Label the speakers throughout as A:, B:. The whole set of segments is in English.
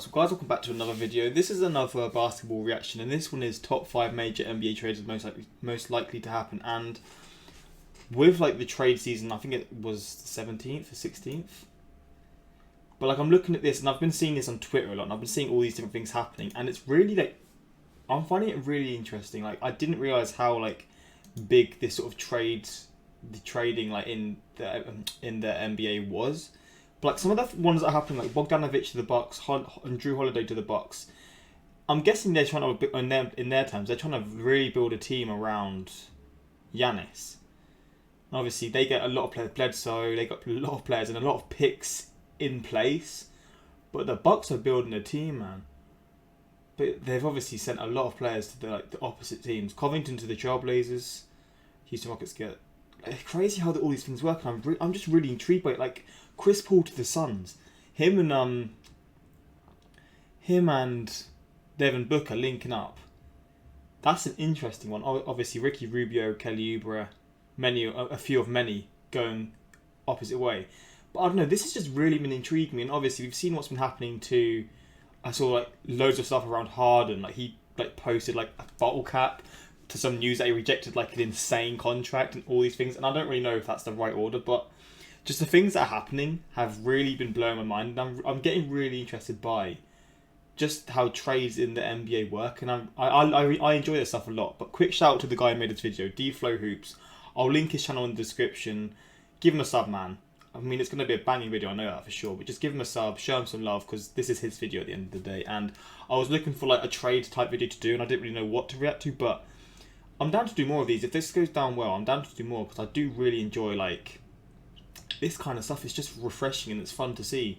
A: So guys, welcome back to another video. This is another basketball reaction, and this one is top 5 major NBA trades most likely to happen. And with like the trade season, I think it was the 17th or 16th. But like I'm looking at this, and I've been seeing this on Twitter a lot, and I've been seeing all these different things happening, and it's really like I'm finding it really interesting. Like I didn't realize how like big this sort of the trading like in the NBA was. But like some of the ones that are happening, like Bogdanovic to the Bucks and Drew Holiday to the Bucks, I'm guessing they're trying to, in their terms, they're trying to really build a team around Giannis. And obviously, they get a lot of players, Bledsoe, they got a lot of players and a lot of picks in place. But the Bucks are building a team, man. But they've obviously sent a lot of players to the opposite teams. Covington to the Trailblazers, Houston Rockets get. It's crazy how all these things work, and I'm just really intrigued by it. Like Chris Paul to the Suns, him and Devin Booker linking up. That's an interesting one. Obviously, Ricky Rubio, Kelly Oubre, a few of many going opposite way. But I don't know. This has just really been intriguing me, and obviously we've seen what's been happening to. I saw like loads of stuff around Harden. Like he posted like a bottle cap to some news that he rejected like an insane contract and all these things. And I don't really know if that's the right order, but just the things that are happening have really been blowing my mind. And I'm getting really interested by just how trades in the NBA work. And I enjoy this stuff a lot. But quick shout out to the guy who made this video, D-Flow Hoops. I'll link his channel in the description. Give him a sub, man. I mean, it's going to be a banging video, I know that for sure. But just give him a sub, show him some love, because this is his video at the end of the day. And I was looking for like a trade type video to do, and I didn't really know what to react to. But I'm down to do more of these. If this goes down well, I'm down to do more, because I do really enjoy like this kind of stuff. It's just refreshing and it's fun to see.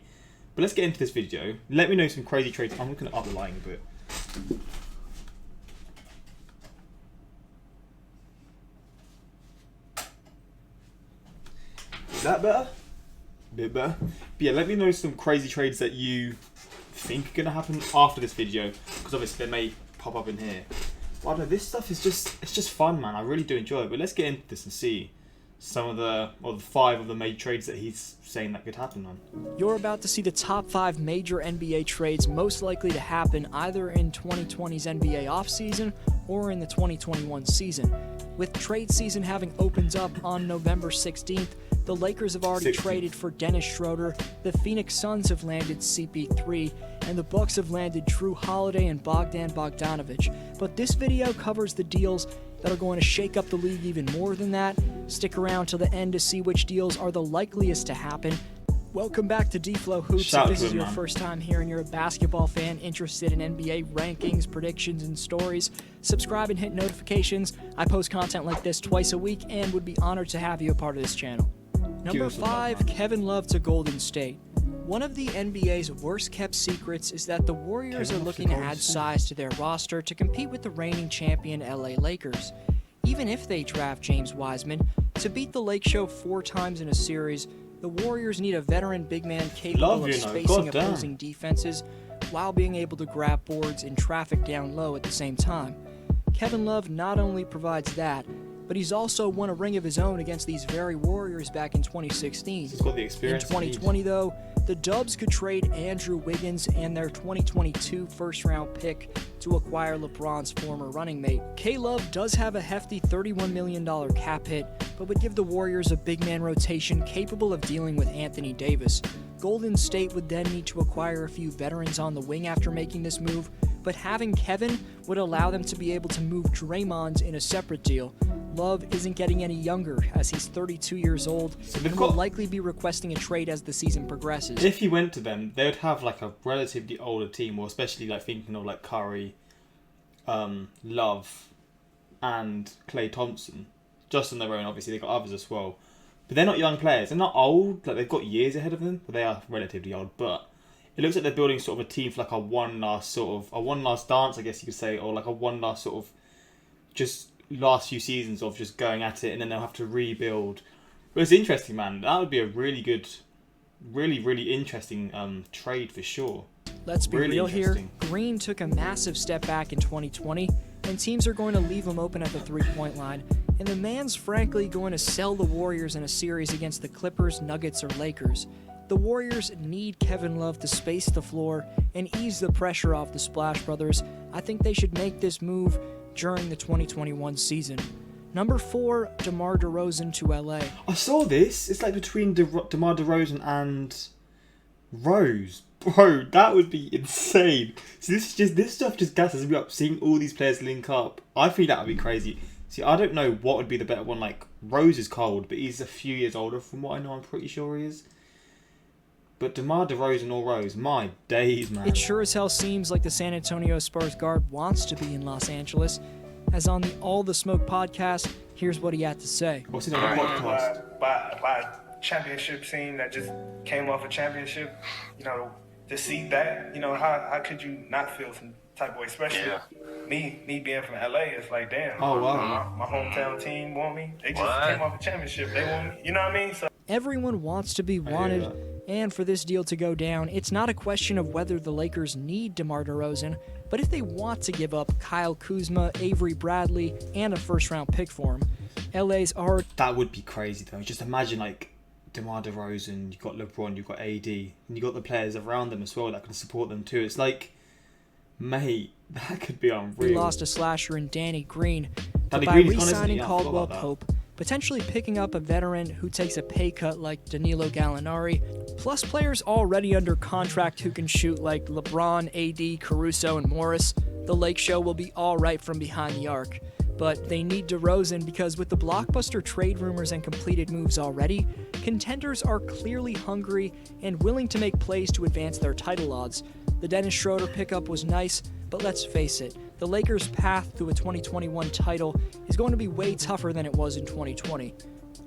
A: But let's get into this video. Let me know some crazy trades. I'm looking up the lighting a bit. Is that better? A bit better. But yeah, let me know some crazy trades that you think are going to happen after this video, because obviously they may pop up in here. But I don't know, this stuff is just fun, man. I really do enjoy it. But let's get into this and see some of the 5 of the major trades that he's saying that could happen, man.
B: You're about to see the top 5 major NBA trades most likely to happen either in 2020's NBA offseason or in the 2021 season. With trade season having opened up on November 16th, the Lakers have already traded for Dennis Schroeder, the Phoenix Suns have landed CP3, and the Bucks have landed Drew Holiday and Bogdan Bogdanovic. But this video covers the deals that are going to shake up the league even more than that. Stick around till the end to see which deals are the likeliest to happen. Welcome back to D-Flow Hoops. If this is your first time here and you're a basketball fan interested in NBA rankings, predictions, and stories, subscribe and hit notifications. I post content like this twice a week and would be honored to have you a part of this channel. Number 5, Kevin Love to Golden State. One of the NBA's worst-kept secrets is that the Warriors are looking to add size to their roster to compete with the reigning champion LA Lakers. Even if they draft James Wiseman, to beat the Lake Show 4 times in a series, the Warriors need a veteran big man capable of spacing opposing defenses while being able to grab boards and traffic down low at the same time. Kevin Love not only provides that, but he's also won a ring of his own against these very Warriors back in 2016.
A: He's got the experience.
B: In 2020, though, the Dubs could trade Andrew Wiggins and their 2022 first-round pick to acquire LeBron's former running mate. K-Love does have a hefty $31 million cap hit, but would give the Warriors a big man rotation capable of dealing with Anthony Davis. Golden State would then need to acquire a few veterans on the wing after making this move, but having Kevin would allow them to be able to move Draymond in a separate deal. Love isn't getting any younger, as he's 32 years old, and will likely be requesting a trade as the season progresses.
A: If he went to them, they would have like a relatively older team, or especially like thinking of like Curry, Love, and Klay Thompson. Just on their own, obviously, they've got others as well. But they're not young players. They're not old. Like they've got years ahead of them, but they are relatively old. But it looks like they're building sort of a team for like a one last dance, I guess you could say, or like a one last sort of just last few seasons of just going at it, and then they'll have to rebuild. But it's interesting, man. That would be a really good, really interesting trade for sure.
B: Let's be real here. Green took a massive step back in 2020, and teams are going to leave him open at the three-point line. And the man's frankly going to sell the Warriors in a series against the Clippers, Nuggets, or Lakers. the Warriors need Kevin Love to space the floor and ease the pressure off the Splash Brothers. I think they should make this move during the 2021 season. Number 4, DeMar DeRozan to LA.
A: I saw this. It's like between DeMar DeRozan and Rose. Bro, that would be insane. So this stuff just gasses me up. Seeing all these players link up, I think that would be crazy. See, I don't know what would be the better one. Like, Rose is cold, but he's a few years older from what I know. I'm pretty sure he is. But DeMar DeRozan or Rose, my days, man.
B: It sure as hell seems like the San Antonio Spurs guard wants to be in Los Angeles. As on the All the Smoke podcast, here's what he had to say.
A: What's it on the podcast?
C: By a championship team that just came off a championship, to see that, how could you not feel some type of way, especially me being from LA, it's like, damn.
A: Oh, wow.
C: My hometown team want me. They just came off a championship. They want me. You know what I mean? So
B: everyone wants to be wanted, and for this deal to go down, it's not a question of whether the Lakers need DeMar DeRozan, but if they want to give up Kyle Kuzma, Avery Bradley, and a first-round pick for him. LA's already...
A: That would be crazy, though. Just imagine, like, DeMar DeRozan, you've got LeBron, you've got AD, and you've got the players around them as well that can support them too. It's like, mate, that could be unreal.
B: We lost a slasher in Danny Green,
A: Danny
B: but by
A: Green is
B: re-signing
A: gone,
B: Caldwell Pope, potentially picking up a veteran who takes a pay cut like Danilo Gallinari, plus players already under contract who can shoot like LeBron, AD, Caruso, and Morris, the Lake Show will be all right from behind the arc. But they need DeRozan because with the blockbuster trade rumors and completed moves already, contenders are clearly hungry and willing to make plays to advance their title odds. The Dennis Schroeder pickup was nice, but let's face it, the Lakers' path to a 2021 title is going to be way tougher than it was in 2020.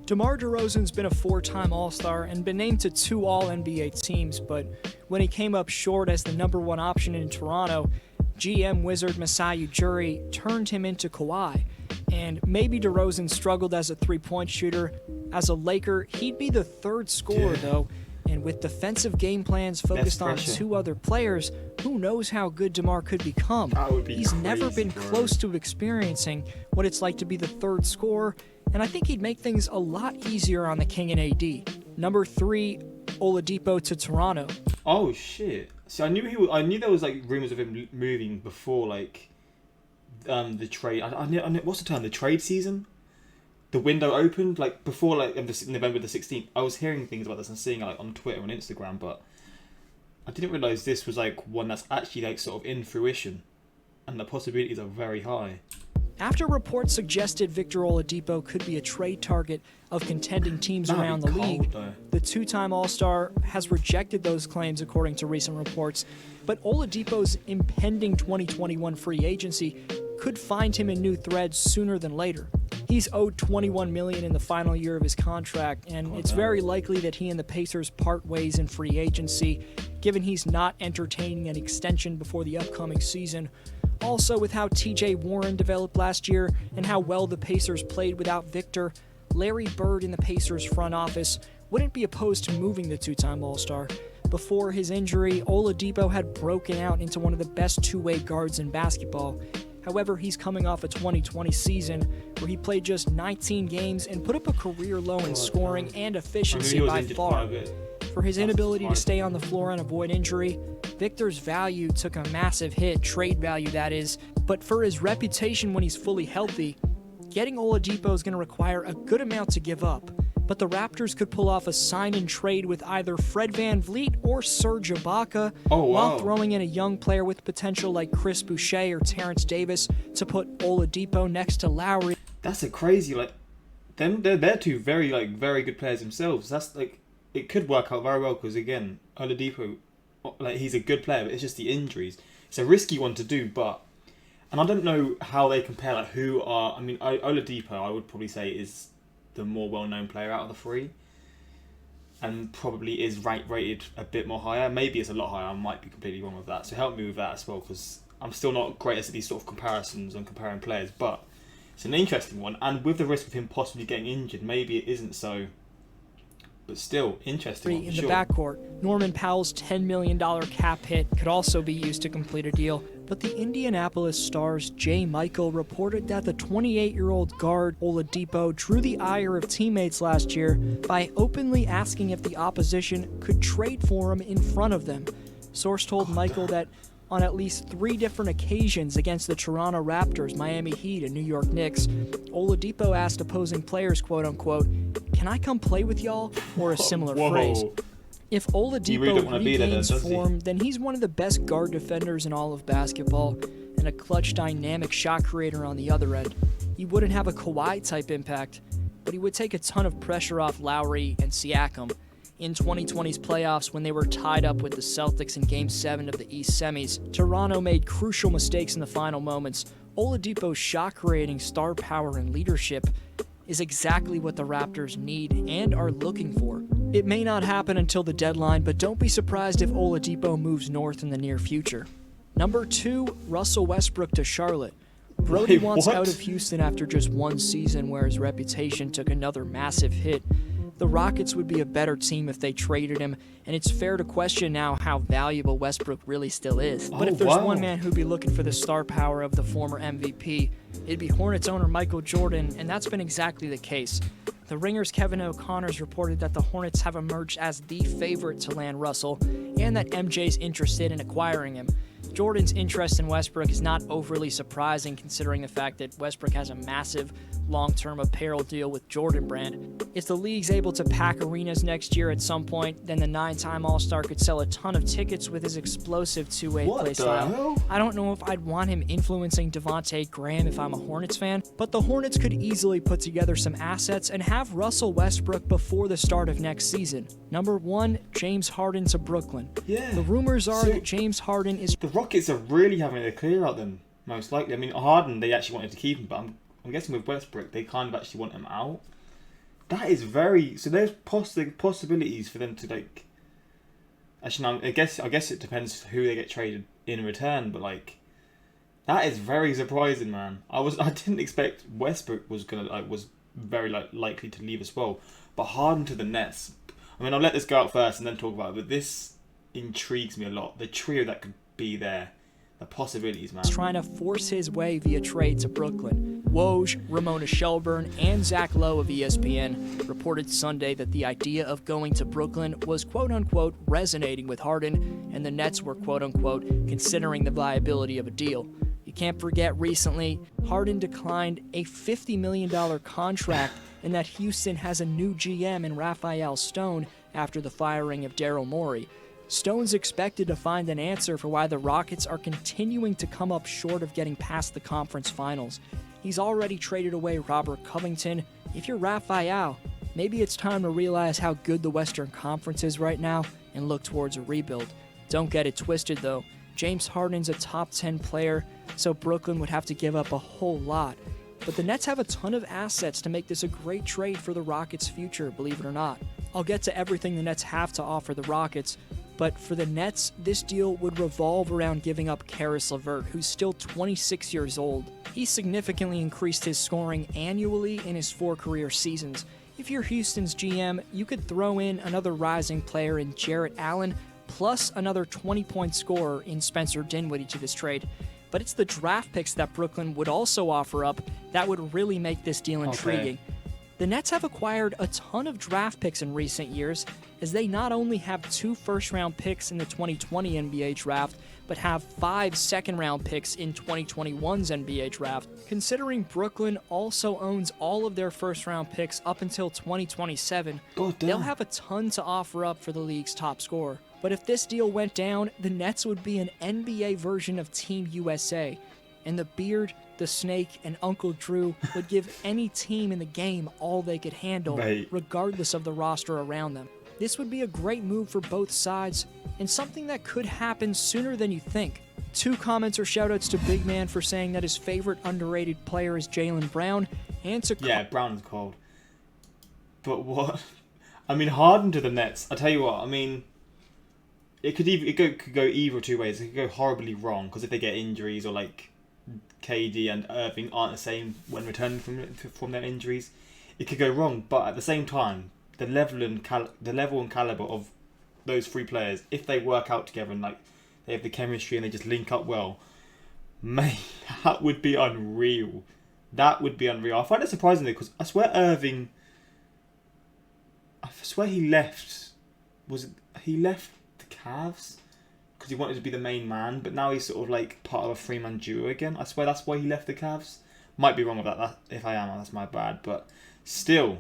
B: DeMar DeRozan's been a 4-time All-Star and been named to 2 All-NBA teams, but when he came up short as the number 1 option in Toronto, GM wizard Masai Ujiri turned him into Kawhi. And maybe DeRozan struggled as a three-point shooter. As a Laker, he'd be the 3rd scorer, though. And with defensive game plans focused on 2 other players, who knows how good DeMar could become. He's never been close to experiencing what it's like to be the 3rd scorer, and I think he'd make things a lot easier on the King and AD. Number 3, Oladipo to Toronto.
A: Oh shit! So I knew there was like rumors of him moving before like the trade. I knew, what's the term? The trade season. The window opened like before like November the 16th. I was hearing things about this and seeing it like on Twitter and Instagram, but I didn't realize this was like one that's actually like sort of in fruition, and the possibilities are very high.
B: After reports suggested Victor Oladipo could be a trade target of contending teams around the league, the 2-time All-Star has rejected those claims according to recent reports, but Oladipo's impending 2021 free agency could find him in new threads sooner than later. He's owed $21 million in the final year of his contract, and it's very likely that he and the Pacers part ways in free agency, given he's not entertaining an extension before the upcoming season. Also, with how TJ Warren developed last year and how well the Pacers played without Victor, Larry Bird in the Pacers front office wouldn't be opposed to moving the 2-time All-Star. Before his injury, Oladipo had broken out into one of the best two-way guards in basketball. However, he's coming off a 2020 season where he played just 19 games and put up a career low in scoring and efficiency by far. For his inability to stay on the floor and avoid injury, Victor's value took a massive hit, trade value that is, but for his reputation when he's fully healthy, getting Oladipo is going to require a good amount to give up. But the Raptors could pull off a sign-and trade with either Fred VanVleet or Serge Ibaka, while throwing in a young player with potential like Chris Boucher or Terrence Davis to put Oladipo next to Lowry.
A: That's a crazy, like, they're two very good players themselves. That's like, it could work out very well because again, Oladipo, like, he's a good player, but it's just the injuries. It's a risky one to do, but, and I don't know how they compare, like, who are, I mean, Oladipo, I would probably say is the more well-known player out of the 3, and probably is rated a bit more higher. Maybe it's a lot higher. I might be completely wrong with that. So help me with that as well, because I'm still not great at these sort of comparisons and comparing players. But it's an interesting one, and with the risk of him possibly getting injured, maybe it isn't so But still, interesting one
B: in
A: for
B: the
A: sure.
B: backcourt. Norman Powell's $10 million cap hit could also be used to complete a deal, but the Indianapolis Stars' Jay Michael reported that the 28-year-old guard Oladipo drew the ire of teammates last year by openly asking if the opposition could trade for him in front of them. Source told Michael that on at least 3 different occasions against the Toronto Raptors, Miami Heat, and New York Knicks, Oladipo asked opposing players, quote-unquote, "Can I come play with y'all?" or a similar phrase. If Oladipo regains form, then he's one of the best guard defenders in all of basketball and a clutch, dynamic shot creator on the other end. He wouldn't have a Kawhi-type impact, but he would take a ton of pressure off Lowry and Siakam. In 2020's playoffs, when they were tied up with the Celtics in Game 7 of the East Semis, Toronto made crucial mistakes in the final moments. Oladipo's shot-creating star power and leadership is exactly what the Raptors need and are looking for. It may not happen until the deadline, but don't be surprised if Oladipo moves north in the near future. Number 2, Russell Westbrook to Charlotte. Brody wants out of Houston after just one season where his reputation took another massive hit. The Rockets would be a better team if they traded him, and it's fair to question now how valuable Westbrook really still is. But if there's one man who'd be looking for the star power of the former MVP, it'd be Hornets owner Michael Jordan, and that's been exactly the case. The Ringer's Kevin O'Connor's reported that the Hornets have emerged as the favorite to land Russell, and that MJ's interested in acquiring him. Jordan's interest in Westbrook is not overly surprising considering the fact that Westbrook has a massive long-term apparel deal with Jordan Brand. If the league's able to pack arenas next year at some point, then the 9-time All-Star could sell a ton of tickets with his explosive two-way play style. I don't know if I'd want him influencing Devontae Graham if I'm a Hornets fan, but the Hornets could easily put together some assets and have Russell Westbrook before the start of next season. Number 1, James Harden to Brooklyn.
A: Yeah.
B: The rumors are that James Harden is...
A: The Rockets are really having a clear out then, most likely. I mean, Harden, they actually wanted to keep him, but I'm guessing with Westbrook, they kind of actually want him out. That is very... So there's possibilities for them to, like... Actually, no, I guess it depends who they get traded in return, but, like... That is very surprising, man. I didn't expect Westbrook was very likely to leave as well. But Harden to the Nets... I mean, I'll let this go out first and then talk about it, but this intrigues me a lot. The trio that could be there. The possibilities, man.
B: Trying to force his way via trade to Brooklyn. Woj, Ramona Shelburne, and Zach Lowe of ESPN reported Sunday that the idea of going to Brooklyn was quote-unquote resonating with Harden, and the Nets were quote-unquote considering the viability of a deal. You can't forget recently, Harden declined a $50 million contract and that Houston has a new GM in Raphael Stone after the firing of Daryl Morey. Stone's expected to find an answer for why the Rockets are continuing to come up short of getting past the conference finals. He's already traded away Robert Covington. If you're Raphael, maybe it's time to realize how good the Western Conference is right now and look towards a rebuild. Don't get it twisted though. James Harden's a top 10 player, so Brooklyn would have to give up a whole lot. But the Nets have a ton of assets to make this a great trade for the Rockets' future, believe it or not. I'll get to everything the Nets have to offer the Rockets, but for the Nets, this deal would revolve around giving up Karis LeVert, who's still 26 years old. He significantly increased his scoring annually in his 4 career seasons. If you're Houston's GM, you could throw in another rising player in Jarrett Allen, plus another 20-point scorer in Spencer Dinwiddie to this trade. But it's the draft picks that Brooklyn would also offer up that would really make this deal intriguing. Okay. The Nets have acquired a ton of draft picks in recent years, as they not only have 2 first-round picks in the 2020 NBA draft, but have 5 second-round picks in 2021's NBA draft. Considering Brooklyn also owns all of their first-round picks up until 2027, they'll have a ton to offer up for the league's top scorer. But if this deal went down, the Nets would be an NBA version of Team USA, and the Beard, the Snake, and Uncle Drew would give any team in the game all they could handle, regardless of the roster around them. This would be a great move for both sides, and something that could happen sooner than you think. 2 comments or shoutouts to Big Man for saying that his favorite underrated player is Jaylen Brown, and to...
A: Yeah, Brown's cold. But what... I mean, Harden to the Nets, I tell you what, I mean... It could go either 2 ways. It could go horribly wrong, because if they get injuries or, like, KD and Irving aren't the same when returning from their injuries, it could go wrong. But at the same time, the level and caliber of those three players, if they work out together and like they have the chemistry and they just link up well, mate, that would be unreal. That would be unreal. I find it surprising though, because I swear he left. He left the Cavs because he wanted to be the main man, but now he's sort of like part of a three-man duo again. I swear that's why he left the Cavs. Might be wrong with that. If I am, that's my bad. But still,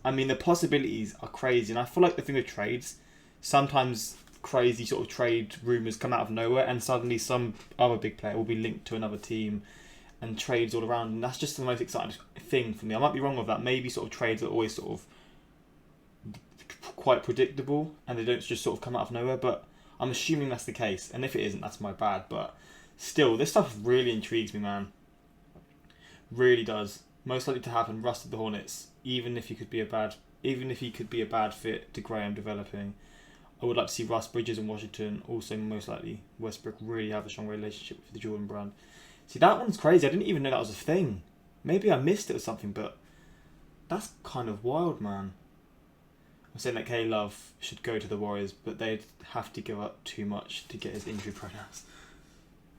A: I mean, the possibilities are crazy, and I feel like the thing with trades, sometimes crazy sort of trade rumours come out of nowhere, and suddenly some other big player will be linked to another team, and trades all around, and that's just the most exciting thing for me. I might be wrong with that. Maybe sort of trades are always sort of quite predictable, and they don't just sort of come out of nowhere, but I'm assuming that's the case, and if it isn't, that's my bad. But still, this stuff really intrigues me, man. Really does. Most likely to happen, Russ at the Hornets, even if he could be a bad fit to Graham developing. I would like to see Russ, Bridges and Washington. Also, most likely, Westbrook really have a strong relationship with the Jordan brand. See, that one's crazy. I didn't even know that was a thing. Maybe I missed it or something, but that's kind of wild, man. I'm saying that K-Love should go to the Warriors, but they'd have to give up too much to get his injury prone ass.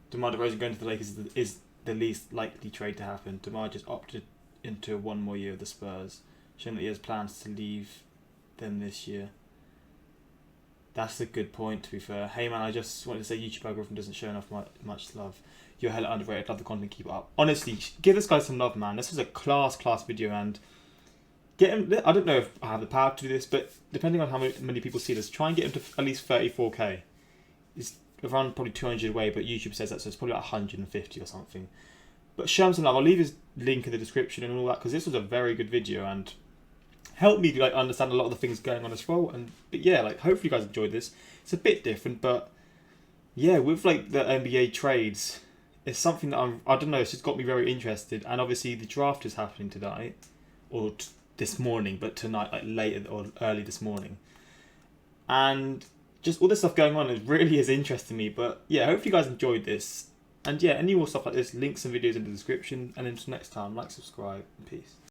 A: DeMar DeRozan going to the Lakers is the least likely trade to happen. DeMar just opted into one more year of the Spurs, showing that he has plans to leave them this year. That's a good point, to be fair. Hey man, I just wanted to say YouTube algorithm doesn't show enough much love. You're hella underrated. Love the content. Keep it up. Honestly, give this guy some love, man. This was a class video, and get him. I don't know if I have the power to do this, but depending on how many people see this, try and get him to at least 34k. It's around probably 200 away, but YouTube says that, so it's probably like 150 or something. But show him some love. I'll leave his link in the description and all that, because this was a very good video and helped me like understand a lot of the things going on as well. But yeah, like hopefully you guys enjoyed this. It's a bit different, but yeah, with like the NBA trades, it's something that I don't know. It's just got me very interested. And obviously the draft is happening tonight, or this morning, but tonight, like later or early this morning, and just all this stuff going on, it really is interesting me. But yeah, hope you guys enjoyed this. And yeah, any more stuff like this, links and videos in the description. And until next time, like, subscribe, and peace.